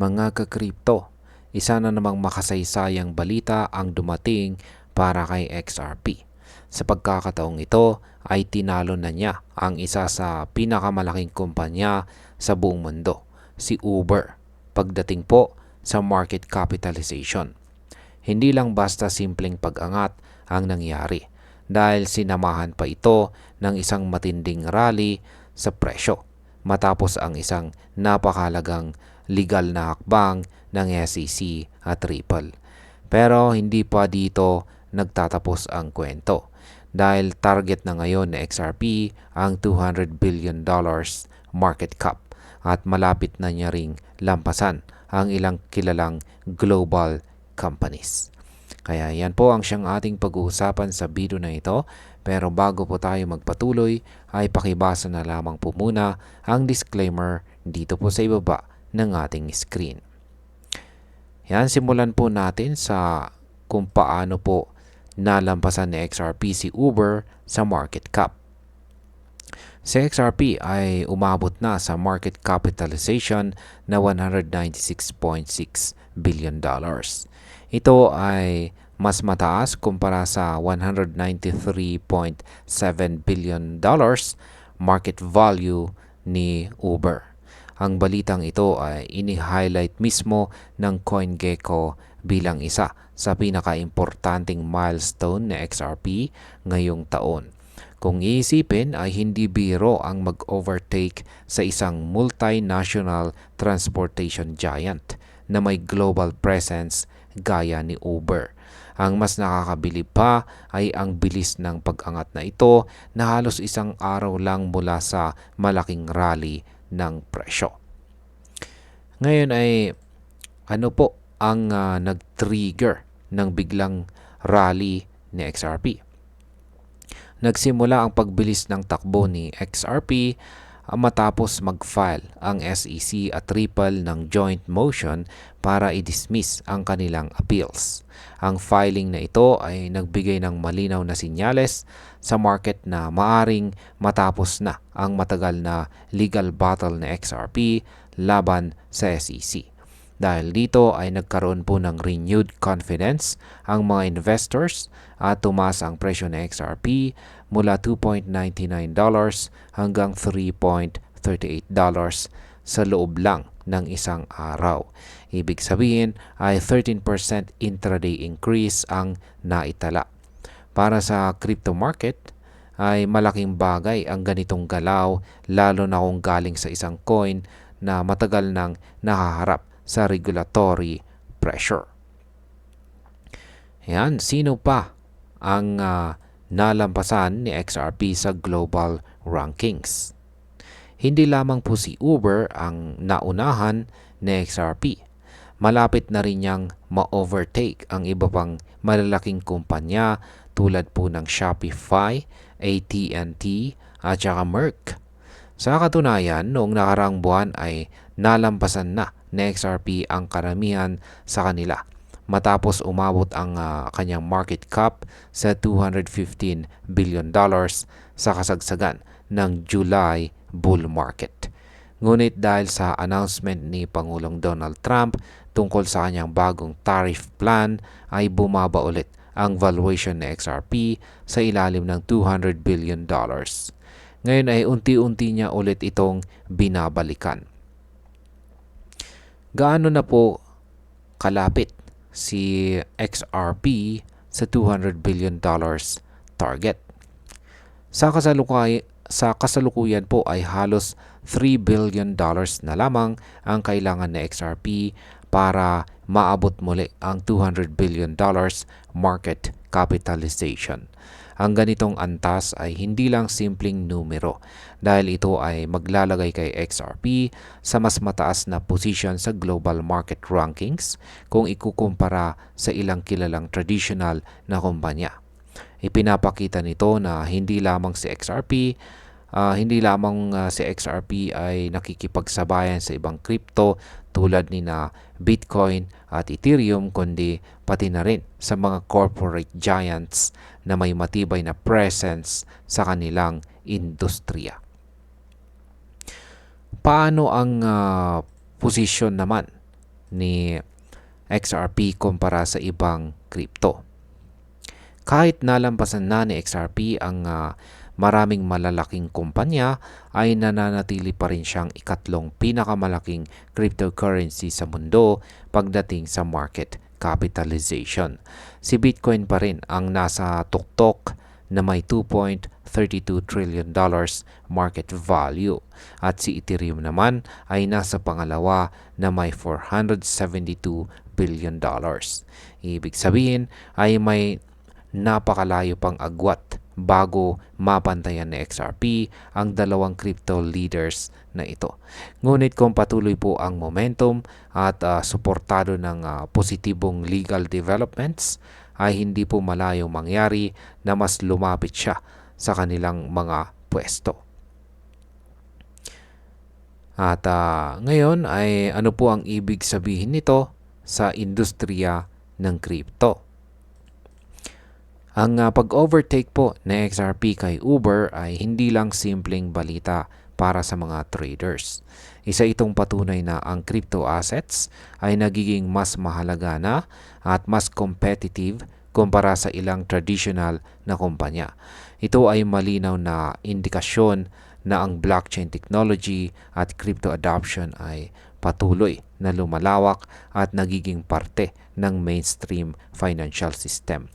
Mga ka-crypto, isa na namang makasaysayang balita ang dumating para kay XRP. Sa pagkakataong ito ay tinalo na niya ang isa sa pinakamalaking kumpanya sa buong mundo, si Uber, pagdating po sa market capitalization. Hindi lang basta simpleng pag-angat ang nangyari dahil sinamahan pa ito ng isang matinding rally sa presyo matapos ang isang napakalagang legal na hakbang ng SEC at Ripple. Pero hindi pa dito nagtatapos ang kwento dahil target na ngayon na XRP ang $200 billion market cap at malapit na niya ring lampasan ang ilang kilalang global companies. Kaya yan po ang siyang ating pag-uusapan sa video na ito. Pero bago po tayo magpatuloy ay pakibasa na lamang po muna ang disclaimer dito po sa ibaba ng ating screen. Yan, simulan po natin sa kung paano po nalampasan ni XRP si Uber sa market cap. Si XRP ay umabot na sa market capitalization na $196.6 billion. Ito ay mas mataas kumpara sa $193.7 billion market value ni Uber. Ang balitang ito ay ini-highlight mismo ng CoinGecko bilang isa sa pinaka-importanting milestone ng XRP ngayong taon. Kung iisipin ay hindi biro ang mag-overtake sa isang multinational transportation giant na may global presence gaya ni Uber. Ang mas nakakabilib pa ay ang bilis ng pag-angat na ito na halos isang araw lang mula sa malaking rally ng presyo. Ngayon ay ano po ang nag-trigger ng biglang rally ni XRP? Nagsimula ang pagbilis ng takbo ni XRP matapos mag-file ang SEC at Ripple ng joint motion para i-dismiss ang kanilang appeals. Ang filing na ito ay nagbigay ng malinaw na sinyales sa market na maaring matapos na ang matagal na legal battle ng XRP laban sa SEC. Dahil dito ay nagkaroon po ng renewed confidence ang mga investors at tumaas ang presyo ng XRP mula $2.99 hanggang $3.38 sa loob lang ng isang araw. Ibig sabihin ay 13% intraday increase ang naitala. Para sa crypto market ay malaking bagay ang ganitong galaw lalo na kung galing sa isang coin na matagal nang nahaharap sa regulatory pressure. Yan, sino pa ang nalampasan ni XRP sa global rankings? Hindi lamang po si Uber ang naunahan ni XRP. Malapit na rin niyang ma-overtake ang iba pang malalaking kumpanya tulad po ng Shopify, AT&T at saka Merck. Sa katunayan, noong nakarang buwan ay nalampasan na ni XRP ang karamihan sa kanila matapos umabot ang kanyang market cap sa $215 billion sa kasagsagan ng July bull market. Ngunit dahil sa announcement ni Pangulong Donald Trump tungkol sa kanyang bagong tariff plan ay bumaba ulit ang valuation ng XRP sa ilalim ng $200 billion. Ngayon ay unti-unti niya ulit itong binabalikan. Gaano na po kalapit si XRP sa $200 billion target? Sa kasalukuyan po ay halos $3 billion na lamang ang kailangan na XRP para maabot muli ang $200 billion market capitalization. Ang ganitong antas ay hindi lang simpleng numero dahil ito ay maglalagay kay XRP sa mas mataas na posisyon sa global market rankings kung ikukumpara sa ilang kilalang traditional na kumpanya. Ipinapakita nito na hindi lamang si XRP ay nakikipagsabayan sa ibang crypto tulad ni na Bitcoin at Ethereum kundi pati na rin sa mga corporate giants na may matibay na presence sa kanilang industriya. Paano ang posisyon naman ni XRP kumpara sa ibang crypto. Kahit nalampasan na ni XRP ang maraming malalaking kumpanya, ay nananatili pa rin siyang ikatlong pinakamalaking cryptocurrency sa mundo pagdating sa market capitalization. Si Bitcoin pa rin ang nasa tuktok na may $2.32 trillion market value at si Ethereum naman ay nasa pangalawa na may $472 billion. Ibig sabihin ay may napakalayo pang agwat bago mapantayan ni XRP ang dalawang crypto leaders na ito. Ngunit kung patuloy po ang momentum at suportado ng positibong legal developments, ay hindi po malayo mangyari na mas lumapit siya sa kanilang mga pwesto. At ngayon ay ano po ang ibig sabihin nito sa industriya ng crypto? Ang pag-overtake po ng XRP kay Uber ay hindi lang simpleng balita para sa mga traders. Isa itong patunay na ang crypto assets ay nagiging mas mahalaga na at mas competitive kumpara sa ilang traditional na kumpanya. Ito ay malinaw na indikasyon na ang blockchain technology at crypto adoption ay patuloy na lumalawak at nagiging parte ng mainstream financial system.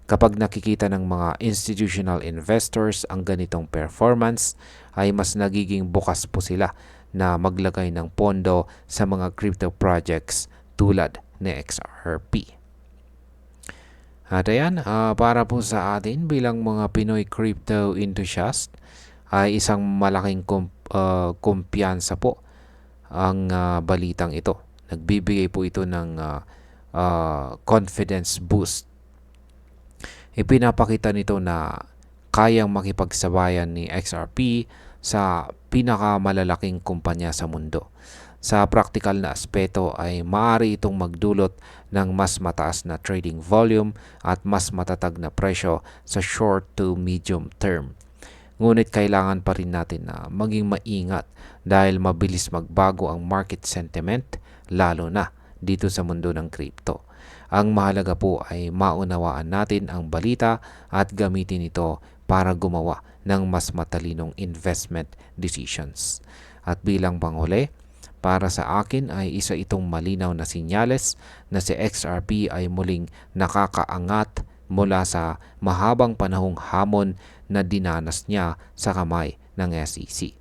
Kapag nakikita ng mga institutional investors ang ganitong performance, ay mas nagiging bukas po sila na maglagay ng pondo sa mga crypto projects tulad ni XRP. At ayan, para po sa atin bilang mga Pinoy crypto enthusiast, ay isang malaking kumpiyansa po ang balitang ito. Nagbibigay po ito ng confidence boost. Ipinapakita nito na kayang makipagsabayan ni XRP sa pinakamalalaking kumpanya sa mundo. Sa praktikal na aspeto ay maaari itong magdulot ng mas mataas na trading volume at mas matatag na presyo sa short to medium term. Ngunit kailangan pa rin natin na maging maingat dahil mabilis magbago ang market sentiment, lalo na dito sa mundo ng crypto. Ang mahalaga po ay maunawaan natin ang balita at gamitin ito para gumawa ng mas matalinong investment decisions. At bilang panghuli, para sa akin ay isa itong malinaw na sinyales na si XRP ay muling nakakaangat mula sa mahabang panahong hamon na dinanas niya sa kamay ng SEC.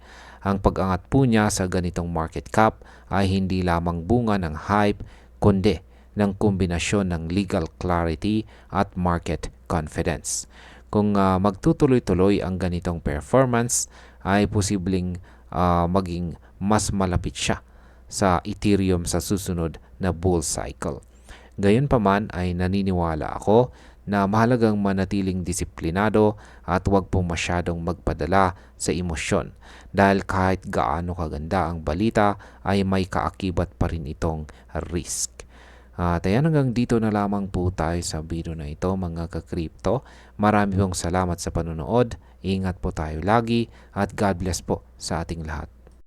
Ang pag-angat po niya sa ganitong market cap ay hindi lamang bunga ng hype, kundi ng kombinasyon ng legal clarity at market confidence. Kung magtutuloy-tuloy ang ganitong performance, ay posibleng maging mas malapit siya sa Ethereum sa susunod na bull cycle. Gayunpaman ay naniniwala ako na mahalagang manatiling disiplinado at huwag po masyadong magpadala sa emosyon dahil kahit gaano kaganda ang balita ay may kaakibat pa rin itong risk. At ayan, hanggang dito na lamang po tayo sa video na ito mga ka-crypto. Marami pong salamat sa panonood. Ingat po tayo lagi at God bless po sa ating lahat.